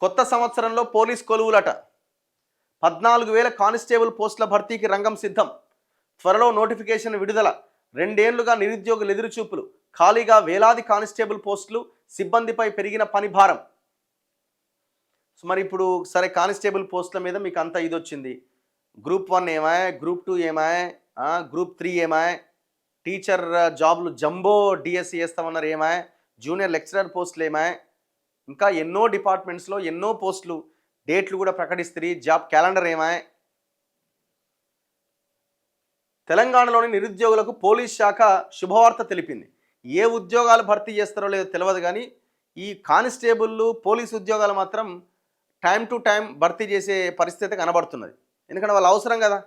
కొత్త సంవత్సరంలో police కొలువులట 14,000 constable పోస్టుల భర్తీకి రంగం సిద్ధం. త్వరలో నోటిఫికేషన్ విడుదల. రెండేళ్లుగా నిరుద్యోగులు ఎదురుచూపులు. ఖాళీగా వేలాది కానిస్టేబుల్ పోస్టులు, సిబ్బందిపై పెరిగిన పని భారం. మరి ఇప్పుడు సరే కానిస్టేబుల్ పోస్టుల మీద మీకు అంత ఇది వచ్చింది. గ్రూప్ 1 ఏమాయ్, గ్రూప్ 2 ఏమాయ్, గ్రూప్ 3 ఏమాయ్, టీచర్ జాబులు జంబో డిఎస్సి వేస్తామన్నారు ఏమాయ్, జూనియర్ లెక్చరర్ పోస్టులు ఏమాయ్, ఇంకా ఎన్నో డిపార్ట్మెంట్స్లో ఎన్నో పోస్టులు డేట్లు కూడా ప్రకటిస్తుంది. Job calendar ఏమాయ్. తెలంగాణలోని నిరుద్యోగులకు పోలీస్ శాఖ శుభవార్త తెలిపింది. ఏ ఉద్యోగాలు భర్తీ చేస్తారో లేదో తెలియదు కానీ ఈ కానిస్టేబుల్ పోలీస్ ఉద్యోగాలు మాత్రం టైం టు టైం భర్తీ చేసే పరిస్థితి కనబడుతున్నది. ఎందుకంటే వాళ్ళు అవసరం కదా.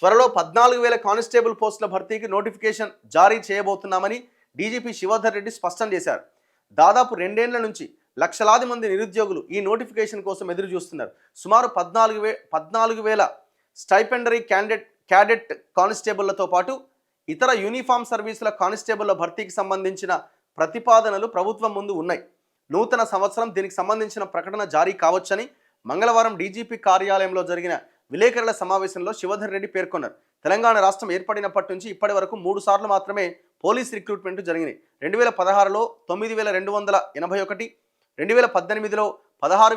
త్వరలో 14,000 కానిస్టేబుల్ పోస్టుల భర్తీకి నోటిఫికేషన్ జారీ చేయబోతున్నామని డీజీపీ శివధర్ రెడ్డి స్పష్టం చేశారు. దాదాపు 2 ఏళ్ల నుంచి లక్షలాది మంది నిరుద్యోగులు ఈ నోటిఫికేషన్ కోసం ఎదురు చూస్తున్నారు. సుమారు 14,000 స్టైపెండరీ క్యాడెట్ కానిస్టేబుళ్లతో పాటు ఇతర యూనిఫామ్ సర్వీసుల కానిస్టేబుళ్ల భర్తీకి సంబంధించిన ప్రతిపాదనలు ప్రభుత్వం ముందు ఉన్నాయి. నూతన సంవత్సరం దీనికి సంబంధించిన ప్రకటన జారీ కావచ్చని మంగళవారం డీజీపీ కార్యాలయంలో జరిగిన విలేకరుల సమావేశంలో శివధర్ రెడ్డి పేర్కొన్నారు. తెలంగాణ రాష్ట్రం ఏర్పడినప్పటి నుంచి ఇప్పటి వరకు 3 సార్లు మాత్రమే పోలీస్ రిక్రూట్మెంట్ జరిగినాయి. 2016లో 9,281, 2018లో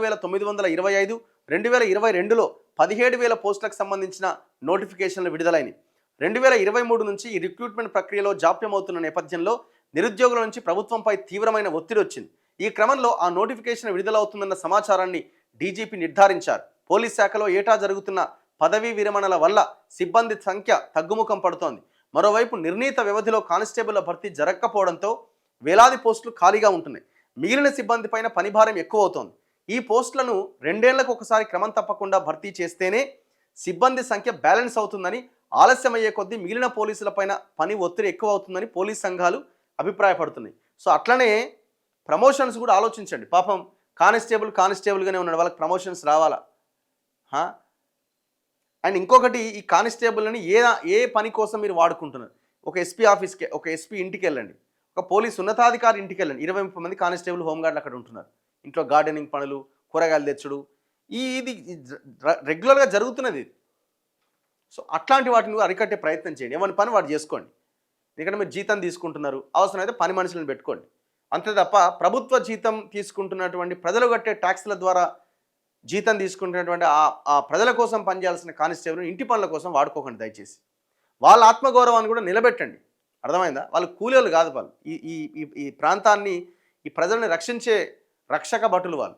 16,925, 2022లో 17,000 పోస్టులకు సంబంధించిన నోటిఫికేషన్లు విడుదలైనవి. 2023 నుంచి ఈ రిక్రూట్మెంట్ ప్రక్రియలో జాప్యమవుతున్న నేపథ్యంలో నిరుద్యోగుల నుంచి ప్రభుత్వంపై తీవ్రమైన ఒత్తిడి వచ్చింది. ఈ క్రమంలో ఆ నోటిఫికేషన్ విడుదలవుతుందన్న సమాచారాన్ని డీజీపీ నిర్ధారించారు. పోలీస్ శాఖలో ఏటా జరుగుతున్న పదవీ విరమణల వల్ల సిబ్బంది సంఖ్య తగ్గుముఖం పడుతోంది. మరోవైపు నిర్ణీత వ్యవధిలో కానిస్టేబుళ్ల భర్తీ జరగకపోవడంతో వేలాది పోస్టులు ఖాళీగా ఉంటున్నాయి. మిగిలిన సిబ్బంది పైన పనిభారం ఎక్కువ అవుతోంది. ఈ పోస్టులను 2 ఏళ్లకు ఒకసారి క్రమం తప్పకుండా భర్తీ చేస్తేనే సిబ్బంది సంఖ్య బ్యాలెన్స్ అవుతుందని, ఆలస్యమయ్యే కొద్దీ మిగిలిన పోలీసులపైన పని ఒత్తిడి ఎక్కువ అవుతుందని పోలీస్ సంఘాలు అభిప్రాయపడుతున్నాయి. సో అట్లనే ప్రమోషన్స్ కూడా ఆలోచించండి. పాపం కానిస్టేబుల్గానే ఉన్నాడు, వాళ్ళకి ప్రమోషన్స్ రావాలా? అండ్ ఇంకొకటి, ఈ కానిస్టేబుల్ని ఏ పని కోసం మీరు వాడుకుంటున్నారు? ఒక ఎస్పీ ఆఫీస్కి, ఒక ఎస్పీ ఇంటికి వెళ్ళండి, ఒక పోలీస్ ఉన్నతాధికారి ఇంటికి వెళ్ళండి, 20-30 మంది కానిస్టేబుల్ హోంగార్డులు అక్కడ ఉంటున్నారు. ఇంట్లో గార్డెనింగ్ పనులు, కూరగాయలు తెచ్చుడు, ఇది రెగ్యులర్గా జరుగుతున్నది. సో అట్లాంటి వాటిని అరికట్టే ప్రయత్నం చేయండి. ఎవరి పని వాడు చేసుకోండి. ఎందుకంటే మీరు జీతం తీసుకుంటున్నారు, అవసరమైతే పని మనుషులను పెట్టుకోండి. అంతే తప్ప ప్రభుత్వ జీతం తీసుకుంటున్నటువంటి, ప్రజలు కట్టే ట్యాక్స్ల ద్వారా జీతం తీసుకుంటున్నటువంటి ఆ ప్రజల కోసం పనిచేయాల్సిన కానిస్టేబుల్ ఇంటి పనుల కోసం వాడుకోకండి దయచేసి. వాళ్ళ ఆత్మగౌరవాన్ని కూడా నిలబెట్టండి. అర్థమైందా? వాళ్ళు కూలీలు కాదు. వాళ్ళు ఈ ప్రాంతాన్ని, ఈ ప్రజల్ని రక్షించే రక్షక భటులు వాళ్ళు.